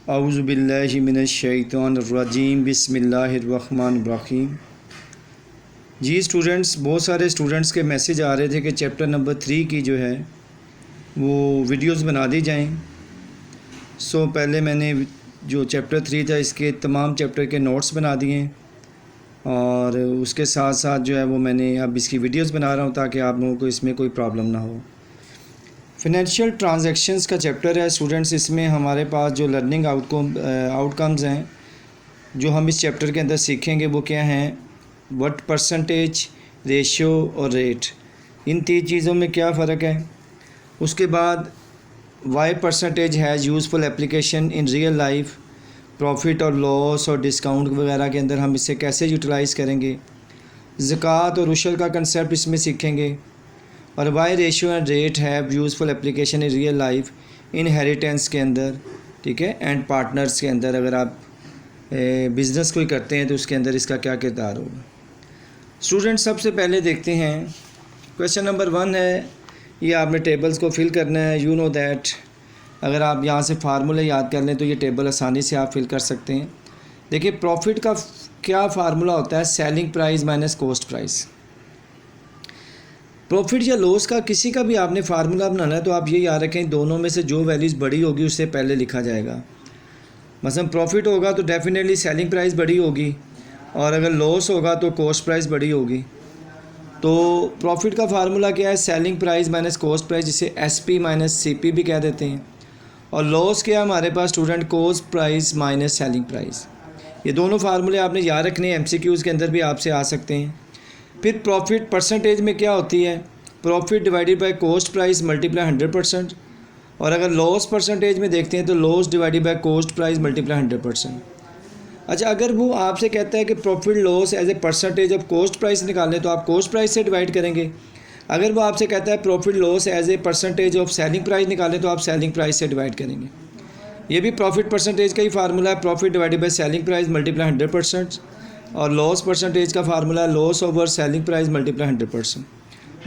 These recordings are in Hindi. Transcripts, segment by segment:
औज़ु बिल्लाहि मिनश शैतानिर्रजीम बिस्मिल्लाहिर्रहमानिर्रहीम। जी स्टूडेंट्स, बहुत सारे स्टूडेंट्स के मैसेज आ रहे थे कि चैप्टर नंबर 3 की जो है वो वीडियोस बना दी जाएं। पहले मैंने जो चैप्टर 3 था इसके तमाम चैप्टर के नोट्स बना दिए और उसके साथ साथ जो है वो मैंने अब इसकी वीडियोस बना रहा हूँ ताकि आप लोगों को इसमें कोई प्रॉब्लम ना हो। फिनेंशियल ट्रांजैक्शंस का चैप्टर है स्टूडेंट्स। इसमें हमारे पास जो लर्निंग आउटकम्स हैं जो हम इस चैप्टर के अंदर सीखेंगे वो क्या हैं, व्हाट परसेंटेज, रेशियो और रेट, इन तीन चीज़ों में क्या फ़र्क है। उसके बाद why percentage has useful application in real life, profit और लॉस और डिस्काउंट वगैरह के अंदर हम इसे कैसे यूटिलाइज़ करेंगे। ज़कात और उशर का कंसेप्ट इसमें सीखेंगे। और why ratio and rate have useful application in real life, inheritance के अंदर, ठीक है, एंड पार्टनर्स के अंदर। अगर आप बिज़नेस कोई करते हैं तो उसके अंदर इसका क्या किरदार होगा। स्टूडेंट सबसे पहले देखते हैं क्वेश्चन नंबर 1 है, ये आपने टेबल्स को फिल करना है। यू नो दैट अगर आप यहाँ से फार्मूले याद कर लें तो ये टेबल आसानी से आप फिल कर सकते हैं। देखिए प्रॉफिट का क्या फार्मूला होता है, selling price minus cost price. Profit या लॉस का किसी का भी आपने फार्मूला बनाना है तो आप ये याद रखें दोनों में से जो वैल्यूज़ बड़ी होगी उससे पहले लिखा जाएगा। मतलब प्रॉफिट होगा तो डेफिनेटली सेलिंग प्राइस बड़ी होगी और अगर लॉस होगा तो कॉस्ट प्राइस बड़ी होगी। तो प्रॉफिट का फार्मूला क्या है, selling price minus cost price, जिसे एसपी माइनस सीपी भी कह देते हैं। और लॉस क्या है हमारे पास student, cost price minus selling price. ये दोनों फार्मूले आपने याद रखने हैं, एमसीक्यूज़ के अंदर भी आपसे आ सकते हैं। फिर प्रॉफिट परसेंटेज में क्या होती है, profit divided by cost price multiply 100%। और अगर लॉस परसेंटेज में देखते हैं तो loss divided by cost price multiply 100%। अच्छा, अगर वो आपसे कहता है कि profit loss as a percentage of cost price निकालें तो आप कॉस्ट प्राइस से डिवाइड करेंगे। अगर वो आपसे कहता है profit loss as a percentage of selling price निकालें तो आप सेलिंग प्राइस से डिवाइड करेंगे। ये भी प्रॉफिट परसेंटेज का ही फार्मूला है, profit divided by selling price multiply 100%। और लॉस परसेंटेज का formula loss over selling price multiply 100%।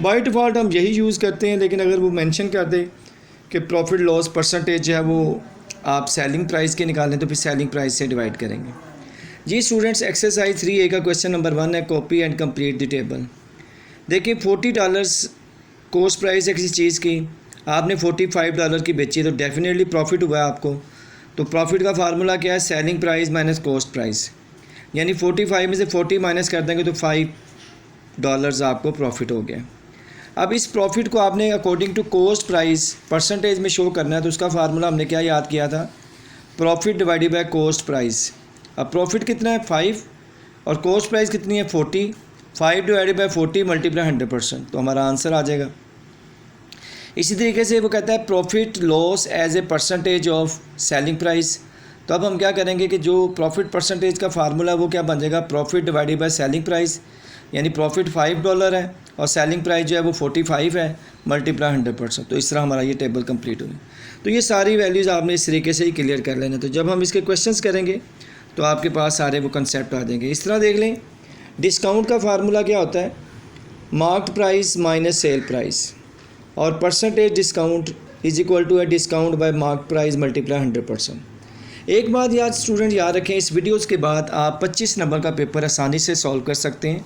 By default हम यही यूज़ करते हैं, लेकिन अगर वो मेंशन कर दे कि प्रॉफिट लॉस परसेंटेज है वो आप सेलिंग प्राइस के निकालें तो फिर सेलिंग प्राइस से डिवाइड करेंगे। जी स्टूडेंट्स, एक्सरसाइज 3A का क्वेश्चन नंबर 1 है, copy and complete the table. देखिए $40 कॉस्ट प्राइस है किसी चीज़ की, आपने $45 की बेची तो डेफिनेटली प्रॉफिट हुआ है आपको। तो प्रॉफिट का फार्मूला क्या है, selling price minus cost price, यानी 45 में से 40 माइनस कर देंगे तो $5 आपको प्रॉफिट हो गया। अब इस प्रॉफिट को आपने according to cost price percentage में शो करना है तो उसका फार्मूला हमने क्या याद किया था, profit divided by cost price. अब प्रॉफिट कितना है 5 और कॉस्ट प्राइस कितनी है 40, 5 डिवाइडेड बाय 40 मल्टीप्लाई 100%, तो हमारा आंसर आ जाएगा। इसी तरीके से वो कहता है profit loss as a percentage of selling price. तो अब हम क्या करेंगे कि जो प्रॉफिट परसेंटेज का फार्मूला वो क्या बन जाएगा, profit divided by selling price, यानी प्रॉफिट $5 है और सेलिंग प्राइस जो है वो 45 है, मल्टीप्लाई 100%। तो इस तरह हमारा ये टेबल कंप्लीट हुई। तो ये सारी वैल्यूज़ आपने इस तरीके से ही क्लियर कर लेना। तो जब हम इसके क्वेश्चंस करेंगे तो आपके पास सारे वो कंसेप्ट आ जाएंगे। इस तरह देख लें, डिस्काउंट का फार्मूला क्या होता है, marked price minus sale price, और percentage discount is equal to a discount by marked price multiply 100%। एक बात याद स्टूडेंट याद रखें, इस वीडियोस के बाद आप 25 नंबर का पेपर आसानी से सॉल्व कर सकते हैं।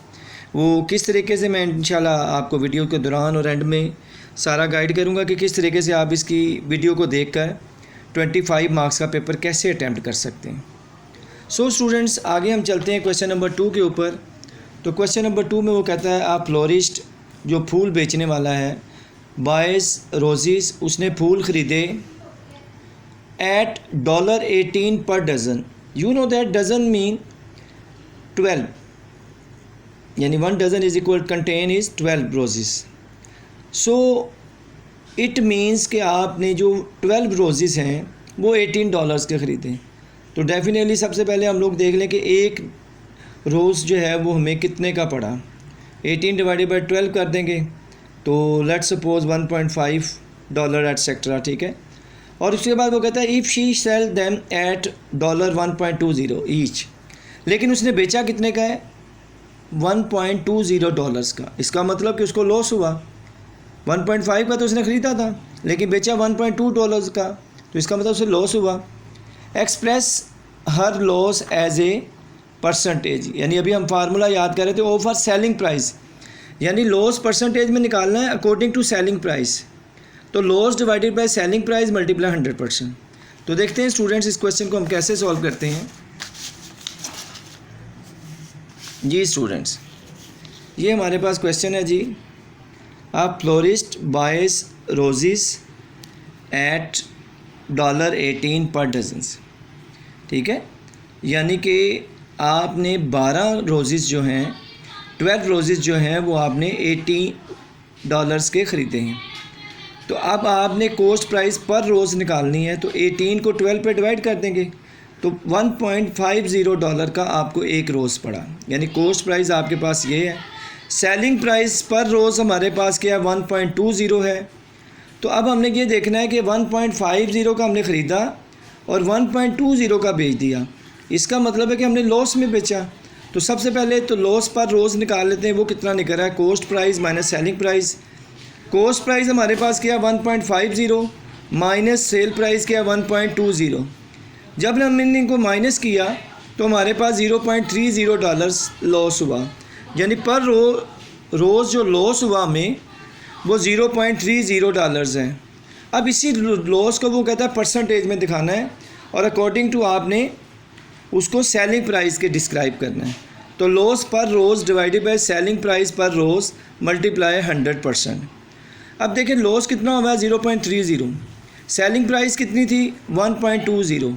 वो किस तरीके से मैं इंशाल्लाह आपको वीडियो के दौरान और एंड में सारा गाइड करूँगा कि किस तरीके से आप इसकी वीडियो को देखकर 25 मार्क्स का पेपर कैसे अटैम्प्ट कर सकते हैं। सो स्टूडेंट्स, आगे हम चलते हैं क्वेश्चन नंबर 2 के ऊपर। तो क्वेश्चन नंबर 2 में वो कहता है आप फ्लोरिस्ट जो फूल बेचने वाला है, बायस रोज़िस, उसने फूल ख़रीदे at $18 per dozen. You know that dozen mean 12, यानी 1 dozen is equal contain is 12 roses. So it means कि आपने जो 12 रोज़िस हैं वो $18 के ख़रीदे। तो डेफिनेटली सबसे पहले हम लोग देख लें कि एक रोज़ जो है वो हमें कितने का पड़ा, 18 डिवाइडेड बाई 12 कर देंगे तो लेट्स सपोज $1.5 एटसेट्रा, ठीक है। और उसके बाद वो कहता है if she sell them at $1.20 each, लेकिन उसने बेचा कितने का है, $1.20 का। इसका मतलब कि उसको लॉस हुआ। 1.5 का तो उसने ख़रीदा था लेकिन बेचा $1.2 का, तो इसका मतलब उसे लॉस हुआ। Express her loss as a percentage, यानी अभी हम फार्मूला याद कर रहे थे, ऑफ हर सेलिंग प्राइस, यानी लॉस परसेंटेज में निकालना है अकॉर्डिंग टू सेलिंग प्राइस। तो loss divided by selling price multiply 100%। तो देखते हैं स्टूडेंट्स इस क्वेश्चन को हम कैसे सॉल्व करते हैं। जी स्टूडेंट्स, ये हमारे पास क्वेश्चन है जी। अ फ्लोरिस्ट बायस रोजेस एट $18 पर डजन्स, ठीक है, यानी कि आपने 12 रोजेस जो हैं, 12 रोजेस जो हैं वो आपने $18 के ख़रीदे हैं। तो अब आपने कॉस्ट प्राइस पर रोज़ निकालनी है, तो 18 को 12 पे डिवाइड कर देंगे, तो $1.50 का आपको एक रोज़ पड़ा, यानी कॉस्ट प्राइस आपके पास ये है। सेलिंग प्राइस पर रोज़ हमारे पास क्या है, 1.20 है। तो अब हमने ये देखना है कि 1.50 का हमने ख़रीदा और 1.20 का बेच दिया, इसका मतलब है कि हमने लॉस में बेचा। तो सबसे पहले तो लॉस पर रोज़ निकाल लेते हैं, वो कितना निकल रहा है, cost price minus selling price. Cost price हमारे पास क्या है 1.50 माइनस सेल प्राइस क्या है 1.20। जब हमने इनको माइनस किया तो हमारे पास $0.30 लॉस हुआ, यानी पर रोज़ जो लॉस हुआ हमें वो $0.30 है। अब इसी लॉस को वो कहता है परसेंटेज में दिखाना है और अकॉर्डिंग टू आपने उसको सेलिंग प्राइस के डिस्क्राइब करना है। तो लॉस पर रोज़ डिवाइडेड बाय सेलिंग प्राइस पर रोज़ मल्टीप्लाई 100%। अब देखें लॉस कितना हुआ है 0.30, सेलिंग प्राइस कितनी थी 1.20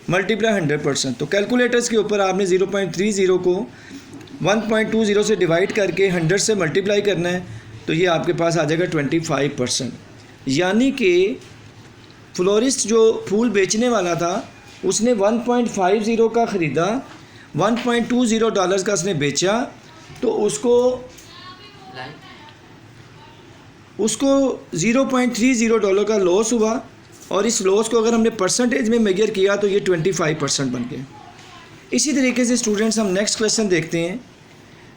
मल्टीप्लाई 100%। तो कैलकुलेटर्स के ऊपर आपने 0.30 को 1.20 से डिवाइड करके 100 से मल्टीप्लाई करना है, तो ये आपके पास आ जाएगा 25%। यानी कि फ्लोरिस्ट जो फूल बेचने वाला था उसने 1.50 का ख़रीदा, $1.20 का उसने बेचा, तो उसको $0.30 का लॉस हुआ, और इस लॉस को अगर हमने परसेंटेज में मेजर किया तो ये 25% बन गए। इसी तरीके से स्टूडेंट्स हम नेक्स्ट क्वेश्चन देखते हैं।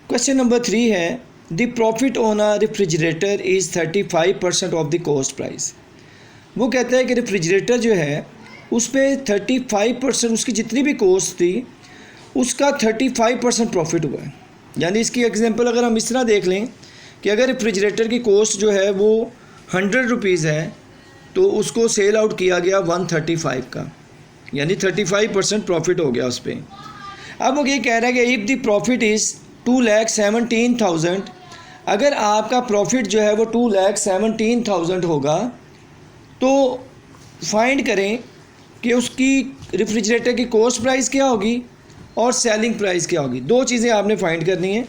क्वेश्चन नंबर 3 है, the profit on a refrigerator is 35% of the cost price. वो कहता है कि रेफ्रिजरेटर जो है उस पर 35%, उसकी जितनी भी कॉस्ट थी उसका 35% प्रॉफिट हुआ है। यानी इसकी एग्जांपल अगर हम इस तरह देख लें कि अगर रेफ्रिजरेटर की कॉस्ट जो है वो 100 रुपीज़ है तो उसको सेल आउट किया गया 135 का, यानी 35% प्रॉफिट हो गया उस पर। अब वो ये कह रहा है कि इफ़ द प्रॉफिट इज़ 2,17,000, अगर आपका प्रॉफिट जो है वो 2,17,000 होगा तो फाइंड करें कि उसकी रेफ्रिजरेटर की कॉस्ट प्राइस क्या होगी और सेलिंग प्राइस क्या होगी। दो चीज़ें आपने फाइंड करनी है,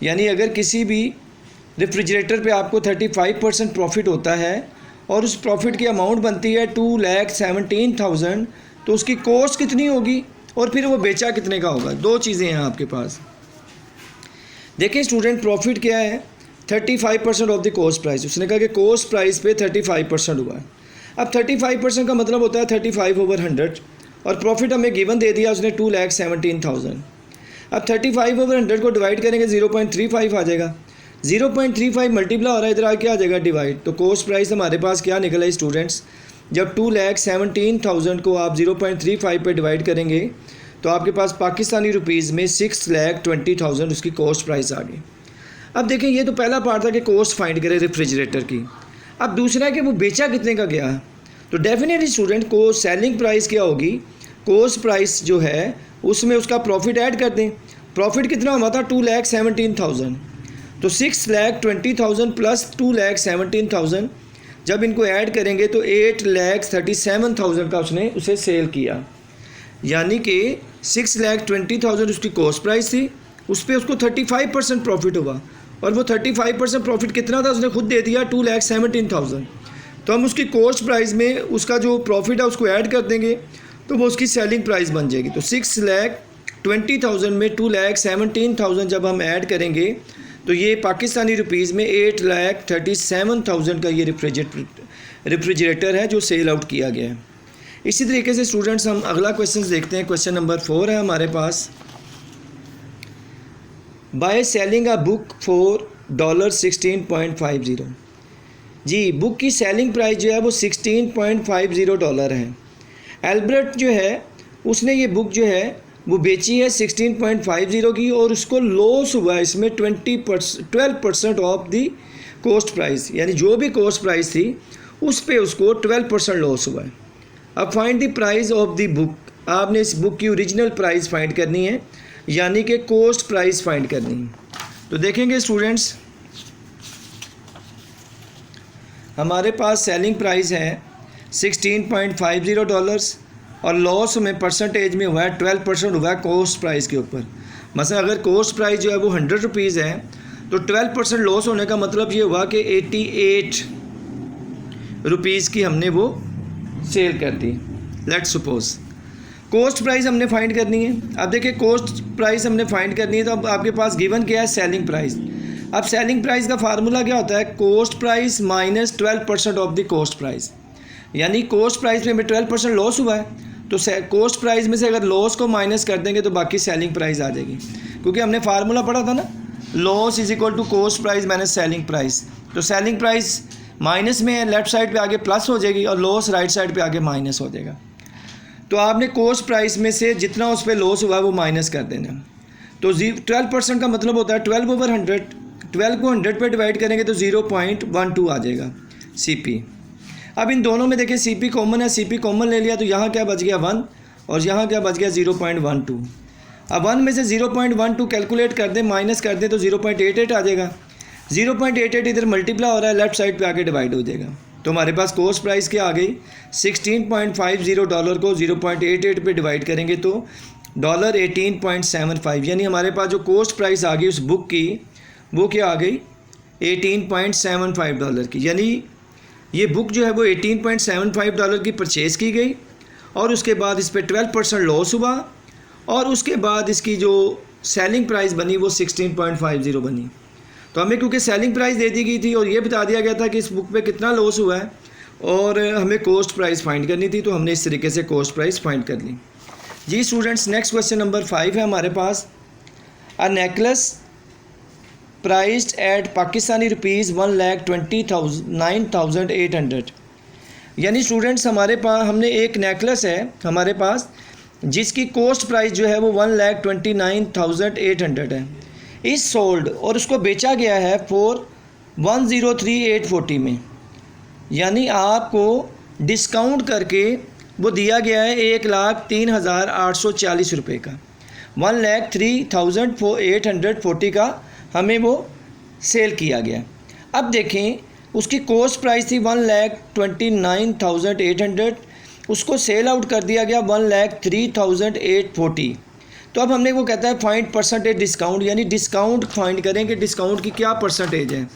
यानी अगर किसी भी रेफ्रिजरेटर पे आपको 35% प्रॉफिट होता है और उस प्रॉफिट की अमाउंट बनती है 2,17,000, तो उसकी कॉस्ट कितनी होगी और फिर वो बेचा कितने का होगा। दो चीज़ें हैं आपके पास। देखिए स्टूडेंट, प्रॉफिट क्या है 35% ऑफ द कॉस्ट प्राइस। उसने कहा कि कॉस्ट प्राइस पे 35% हुआ है। अब 35% का मतलब होता है 35/100, और प्रॉफिट हमें गिवन दे दिया उसने 2,17,000। अब 35/100 को डिवाइड करेंगे 0.35 आ जाएगा, 0.35 मल्टीप्लाई हो रहा है, इधर क्या आ जाएगा डिवाइड। तो कॉस्ट प्राइस हमारे पास क्या निकला है स्टूडेंट्स, जब 2,17,000 को आप 0.35 पे डिवाइड करेंगे तो आपके पास पाकिस्तानी रुपीज़ में 6,20,000 उसकी कॉस्ट प्राइस आ गई। अब देखें, ये तो पहला पार्ट था कि कॉस्ट फाइंड करें रेफ्रिजरेटर की। अब दूसरा है कि वो बेचा कितने का गया। तो डेफिनेटली स्टूडेंट को सेलिंग प्राइस क्या होगी, कॉस्ट प्राइस जो है उसमें उसका प्रॉफिट ऐड कर दें। प्रॉफिट कितना हुआ था 2,17,000, तो 6,20,000 प्लस 2,17,000 जब इनको ऐड करेंगे तो 8,37,000 का उसने उसे सेल किया, यानी कि 6,20,000 उसकी कॉस्ट प्राइस थी, उस पर उसको 35% प्रॉफिट हुआ, और वो 35% प्रॉफिट कितना था उसने खुद दे दिया 2,17,000। तो हम उसकी कॉस्ट प्राइस में उसका जो प्रॉफिट है उसको ऐड कर देंगे तो वो उसकी सेलिंग प्राइस बन जाएगी। तो 6,20,000 में 2,17,000 जब हम ऐड करेंगे तो ये पाकिस्तानी रुपीज़ में 8,37,000 का ये रेफ्रिजरेटर है जो सेल आउट किया गया है। इसी तरीके से स्टूडेंट्स हम अगला क्वेश्चन देखते हैं। क्वेश्चन नंबर 4 है हमारे पास, by selling a book for $16.50। जी, बुक की सेलिंग प्राइस जो है वो $16.50 है। एल्बर्ट जो है उसने ये बुक जो है वो बेची है 16.50 की, और उसको लॉस हुआ है इसमें 12% ऑफ दी कॉस्ट प्राइस, यानी जो भी कॉस्ट प्राइस थी उस पे उसको 12% लॉस हुआ है। अब find the price of the book, आपने इस बुक की ओरिजिनल प्राइस फाइंड करनी है, यानी कि कॉस्ट प्राइस फाइंड करनी है। तो देखेंगे स्टूडेंट्स, हमारे पास सेलिंग प्राइस है $16.50 और लॉस में परसेंटेज में हुआ है 12% हुआ है कॉस्ट प्राइस के ऊपर। मतलब अगर कॉस्ट प्राइस जो है वो 100 रुपीज़ है तो 12% लॉस होने का मतलब ये हुआ कि 88 रुपीज़ की हमने वो सेल कर दी। लेट्स सपोज कॉस्ट प्राइस हमने फाइंड करनी है। अब देखिए कॉस्ट प्राइस हमने फाइंड करनी है, तो अब आपके पास गिवन क्या है, सेलिंग प्राइस। अब सेलिंग प्राइस का फार्मूला क्या होता है, cost price minus 12% of the cost price, यानी कॉस्ट प्राइस में 12% लॉस हुआ है तो कॉस्ट प्राइस में से अगर लॉस को माइनस कर देंगे तो बाकी सेलिंग प्राइस आ जाएगी, क्योंकि हमने फार्मूला पढ़ा था ना, loss is equal to cost price minus selling price. तो सेलिंग प्राइस माइनस में लेफ्ट साइड पे आगे प्लस हो जाएगी और लॉस राइट साइड पे आगे माइनस हो जाएगा। तो आपने कॉस्ट प्राइस में से जितना उस पर लॉस हुआ है वो माइनस कर देना। तो 12% का मतलब होता है 12/100, 12 को 100 पे डिवाइड करेंगे तो 0.12 आ जाएगा CP। अब इन दोनों में देखिए CP कॉमन है, CP कॉमन ले लिया तो यहाँ क्या बच गया 1 और यहाँ क्या बच गया 0.12। अब 1 में से 0.12 कैलकुलेट कर दें, माइनस कर दें तो 0.88 आ जाएगा। 0.88 इधर मल्टीप्लाई हो रहा है, लेफ्ट साइड पे आके डिवाइड हो जाएगा। तो हमारे पास कॉस्ट प्राइस क्या आ गई, $16.50 को 0.88 पे डिवाइड करेंगे तो $18.75, यानी हमारे पास जो कॉस्ट प्राइस आ गई उस बुक की वो क्या आ गई $18.75 की। यानी ये बुक जो है वो $18.75 की परचेज़ की गई और उसके बाद इस पर 12% लॉस हुआ और उसके बाद इसकी जो सेलिंग प्राइस बनी वो 16.50 बनी। तो हमें क्योंकि सेलिंग प्राइस दे दी गई थी और ये बता दिया गया था कि इस बुक पे कितना लॉस हुआ है और हमें कॉस्ट प्राइस फाइंड करनी थी, तो हमने इस तरीके से कॉस्ट प्राइस फाइंड कर ली। जी स्टूडेंट्स, नेक्स्ट क्वेश्चन नंबर 5 है हमारे पास। A necklace priced at Pakistani rupees 1,29,800, यानी स्टूडेंट्स हमारे पास हमने एक नेकलेस है हमारे पास जिसकी कॉस्ट प्राइस जो है वो 1,29,800 है। इस सोल्ड और उसको बेचा गया है फॉर 1,03,840 में, यानी आपको डिस्काउंट करके वो दिया गया है 1,03,840 रुपये का। 1,03,840 का हमें वो सेल किया गया। अब देखें उसकी कॉस्ट प्राइस थी 1,29,800, उसको सेल आउट कर दिया गया 1,03,840। तो अब हमने वो कहता है फाइंड परसेंटेज डिस्काउंट, यानी डिस्काउंट फाइंड करें कि डिस्काउंट की क्या परसेंटेज है।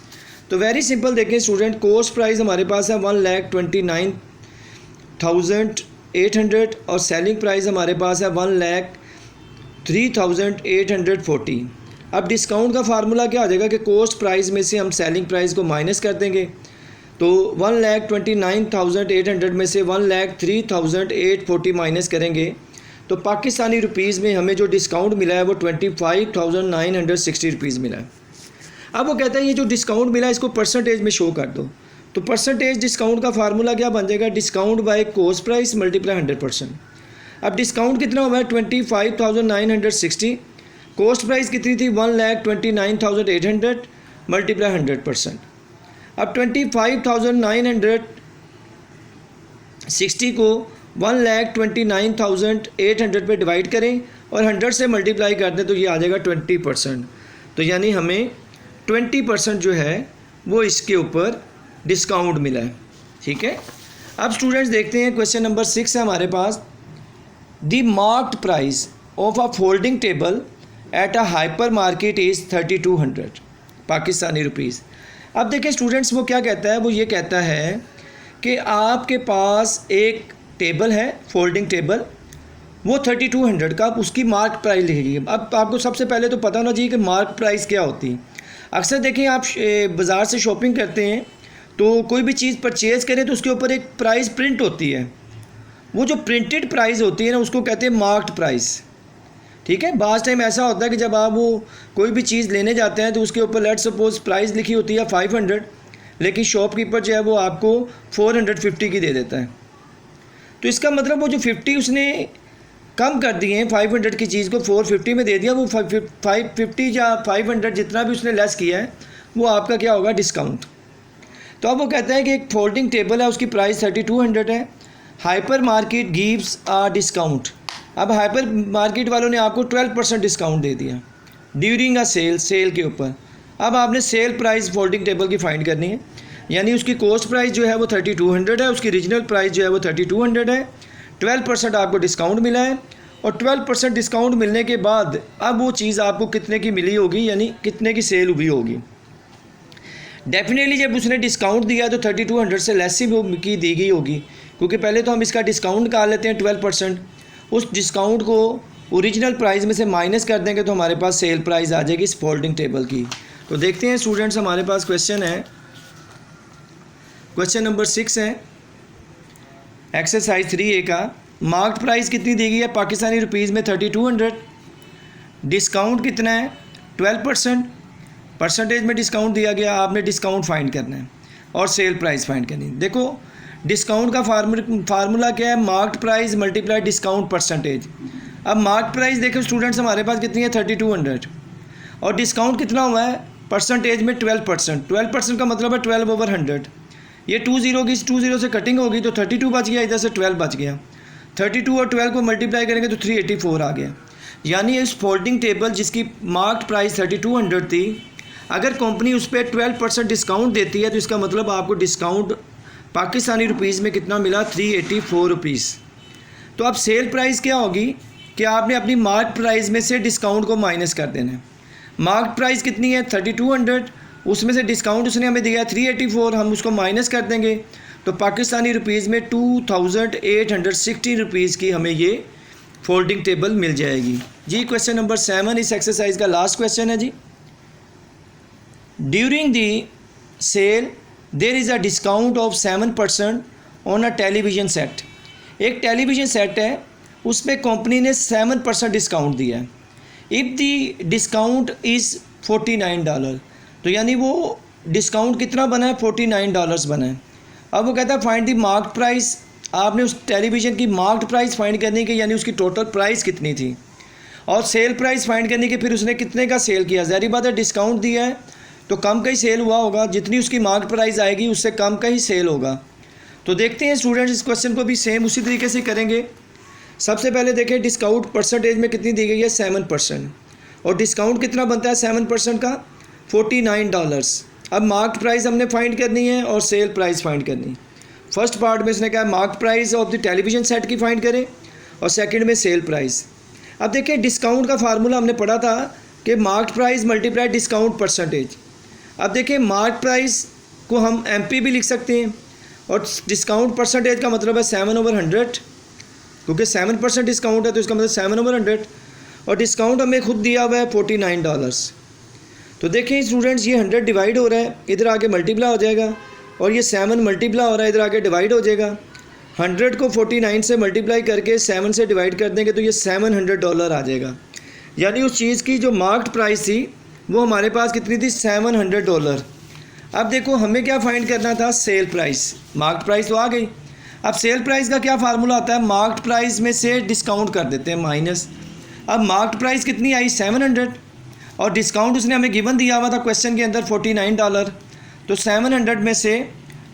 तो वेरी सिंपल देखें स्टूडेंट, कॉस्ट प्राइस हमारे पास है 1,29,800 और सेलिंग प्राइस हमारे पास है 1,03,840। अब डिस्काउंट का फार्मूला क्या आ जाएगा कि कॉस्ट प्राइस में से हम सेलिंग प्राइस को माइनस कर देंगे। तो 1,29,800 में से 1,03,840 माइनस करेंगे तो पाकिस्तानी रुपीज़ में हमें जो डिस्काउंट मिला है वो 25,960 रुपीज़ मिला है। अब वो कहता है ये जो डिस्काउंट मिला है इसको परसेंटेज में शो कर दो। तो परसेंटेज डिस्काउंट का फार्मूला क्या बन जाएगा, discount bye cost price multiply 100%। अब डिस्काउंट कितना हुआ है 25,960, कॉस्ट प्राइस कितनी थी 1,29,800 मल्टीप्लाई 100%। अब 25,960 को 1,29,800 पे डिवाइड करें और 100 से मल्टीप्लाई कर दें तो ये आ जाएगा 20%। तो यानी हमें 20% जो है वो इसके ऊपर डिस्काउंट मिला है। ठीक है, अब स्टूडेंट्स देखते हैं क्वेश्चन नंबर 6 है हमारे पास। The marked price of a folding table at a hypermarket is 3,200 Pakistani rupees. अब देखिए स्टूडेंट्स वो क्या कहता है, वो ये कहता है कि आपके पास एक टेबल है फोल्डिंग टेबल, वो 3,200 का, आप उसकी मार्क प्राइस लिखिए। अब आपको सबसे पहले तो पता होना चाहिए कि मार्क प्राइस क्या होती है। अक्सर देखें आप बाज़ार से शॉपिंग करते हैं तो कोई भी चीज़ परचेज़ करें तो उसके ऊपर एक प्राइस प्रिंट होती है, वो जो प्रिंटेड प्राइस होती है ना उसको कहते हैं मार्क्ड प्राइस। ठीक है, बाज़ टाइम ऐसा होता है कि जब आप वो कोई भी चीज़ लेने जाते हैं तो उसके ऊपर लेट सपोज प्राइस लिखी होती है 500, लेकिन शॉपकीपर जो है वो आपको 450 की दे देता है। तो इसका मतलब वो जो 50 उसने कम कर दिए हैं 500 की चीज़ को 450 में दे दिया, वो 550 या 500 जितना भी उसने लेस किया है वो आपका क्या होगा, डिस्काउंट। तो अब वो कहता है कि एक फोल्डिंग टेबल है, उसकी प्राइस 3200 है, हाइपर मार्केट गिव्स आ डिस्काउंट। अब हाइपर मार्केट वालों ने आपको 12% डिस्काउंट दे दिया ड्यूरिंग अ सेल के ऊपर। अब आपने सेल प्राइस फोल्डिंग टेबल की फाइंड करनी है, यानी उसकी कॉस्ट प्राइस जो है वो 3200 है, उसकी ओरिजिनल प्राइस जो है वो 3200 है, 12% आपको डिस्काउंट मिला है, और 12% डिस्काउंट मिलने के बाद अब वो चीज़ आपको कितने की मिली होगी, यानी कितने की सेल हुई होगी। डेफिनेटली जब उसने डिस्काउंट दिया तो 3200 से लेस ही की दी गई होगी, क्योंकि पहले तो हम इसका डिस्काउंट निकाल लेते हैं 12%, उस डिस्काउंट को ओरिजिनल प्राइस में से माइनस कर देंगे तो हमारे पास सेल प्राइस आ जाएगी इस फोल्डिंग टेबल की। तो देखते हैं स्टूडेंट्स, हमारे पास क्वेश्चन है, क्वेश्चन नंबर 6 है एक्सरसाइज 3A का। मार्केट प्राइस कितनी दी गई है पाकिस्तानी रुपीज़ में 3200, डिस्काउंट कितना है 12%, परसेंटेज में डिस्काउंट दिया गया, आपने डिस्काउंट फाइंड करना है और सेल प्राइस फाइंड करनी है। देखो डिस्काउंट का फार्मूला क्या है, market price multiply discount percentage. अब मार्केट प्राइस देखो स्टूडेंट्स हमारे पास कितनी है 3200, और डिस्काउंट कितना हुआ है परसेंटेज में 12%। 12% का मतलब है 12/100, ये 20 से कटिंग होगी तो 32 बच गया, इधर से 12 बच गया, 32 और 12 को मल्टीप्लाई करेंगे तो 384 आ गया। यानी इस फोल्डिंग टेबल जिसकी मार्केट प्राइस 3200 थी, अगर कंपनी उस पर 12% डिस्काउंट देती है तो इसका मतलब आपको डिस्काउंट पाकिस्तानी रुपीज़ में कितना मिला, 384 रुपीज़। तो अब सेल प्राइस क्या होगी कि आपने अपनी मार्केट प्राइस में से डिस्काउंट को माइनस कर देना है। मार्केट प्राइस कितनी है 3200, उसमें से डिस्काउंट उसने हमें दिया 384, हम उसको माइनस कर देंगे तो पाकिस्तानी रुपीज़ में 2860 रुपीज़ की हमें ये फोल्डिंग टेबल मिल जाएगी जी। क्वेश्चन नंबर 7 इस एक्सरसाइज का लास्ट क्वेश्चन है जी। During the sale there is a discount of 7% on a television set. एक टेलीविज़न सेट है, उसमें कंपनी ने 7% डिस्काउंट दिया है। इफ़ दी डिस्काउंट इज़ $49, तो यानी वो डिस्काउंट कितना बना है, $49 बना है। अब वो कहता है फाइंड दी मार्केट प्राइस, आपने उस टेलीविज़न की मार्केट प्राइस फाइंड करने की, यानी उसकी टोटल प्राइस कितनी थी, और सेल प्राइस फाइंड करने की, फिर उसने कितने का सेल किया। ज़ाहिर बात है डिस्काउंट दिया है तो कम का ही सेल हुआ होगा, जितनी उसकी मार्केट प्राइस आएगी उससे कम का ही सेल होगा। तो देखते हैं स्टूडेंट्स इस क्वेश्चन को भी सेम उसी तरीके से करेंगे। सबसे पहले देखें डिस्काउंट परसेंटेज में कितनी दी गई है 7%, और डिस्काउंट कितना बनता है 7% का, $49। अब मार्केट प्राइस हमने फाइंड करनी है और सेल प्राइस फाइंड करनी है। फर्स्ट पार्ट में इसने कहा market price of the television set की फाइंड करें, और सेकंड में सेल प्राइस। अब देखिए डिस्काउंट का फार्मूला हमने पढ़ा था कि market price multiply discount percentage. अब देखिए मार्केट प्राइस को हम MP भी लिख सकते हैं, और डिस्काउंट परसेंटेज का मतलब है 7/100, क्योंकि 7% डिस्काउंट है तो इसका मतलब 7/100, और डिस्काउंट हमें खुद दिया हुआ है $49। तो देखें स्टूडेंट्स ये 100 डिवाइड हो रहा है, इधर आके मल्टीप्लाई हो जाएगा, और ये 7 मल्टीप्लाई हो रहा है, इधर आके डिवाइड हो जाएगा। 100 को 49 से मल्टीप्लाई करके 7 से डिवाइड कर देंगे तो ये $700 आ जाएगा। यानी उस चीज़ की जो मार्केट प्राइस थी वो हमारे पास कितनी थी, $700। अब देखो हमें क्या फाइंड करना था, सेल प्राइस। मार्केट प्राइस तो आ गई, अब सेल प्राइस का क्या फार्मूला आता है, मार्केट प्राइस में से डिस्काउंट कर देते हैं माइनस। अब मार्केट प्राइस कितनी आई 700, और डिस्काउंट उसने हमें गिवन दिया हुआ था क्वेश्चन के अंदर $49, तो 700 में से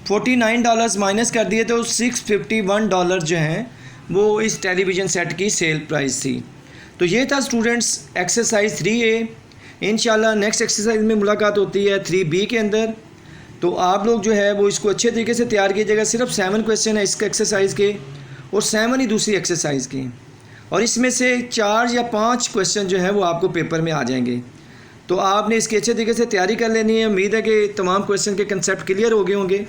$49 माइनस कर दिए तो $651 जो हैं वो इस टेलीविज़न सेट की सेल प्राइस थी। तो ये था स्टूडेंट्स एक्सरसाइज 3A। इंशाल्लाह नेक्स्ट एक्सरसाइज में मुलाकात होती है 3B के अंदर। तो आप लोग जो है वो इसको अच्छे तरीके से तैयार कीजिएगा। सिर्फ 7 क्वेश्चन है इसके एक्सरसाइज के, और 7 ही दूसरी एक्सरसाइज के, और इसमें से 4 या 5 क्वेश्चन जो है वो आपको पेपर में आ जाएंगे। तो आपने इसकी अच्छे तरीके से तैयारी कर लेनी है। उम्मीद है कि तमाम क्वेश्चन के कंसेप्ट क्लियर हो गए होंगे।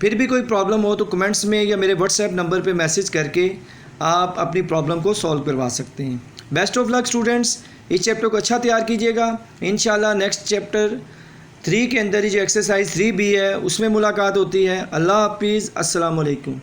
फिर भी कोई प्रॉब्लम हो तो कमेंट्स में या मेरे व्हाट्सएप नंबर पे मैसेज करके आप अपनी प्रॉब्लम को सॉल्व करवा सकते हैं। बेस्ट ऑफ लक स्टूडेंट्स, इस चैप्टर को अच्छा तैयार कीजिएगा। इंशाल्लाह नेक्स्ट चैप्टर 3 के अंदर ही जो एक्सरसाइज 3B है उसमें मुलाकात होती है। अल्लाह हाफिज़, अस्सलाम वालेकुम।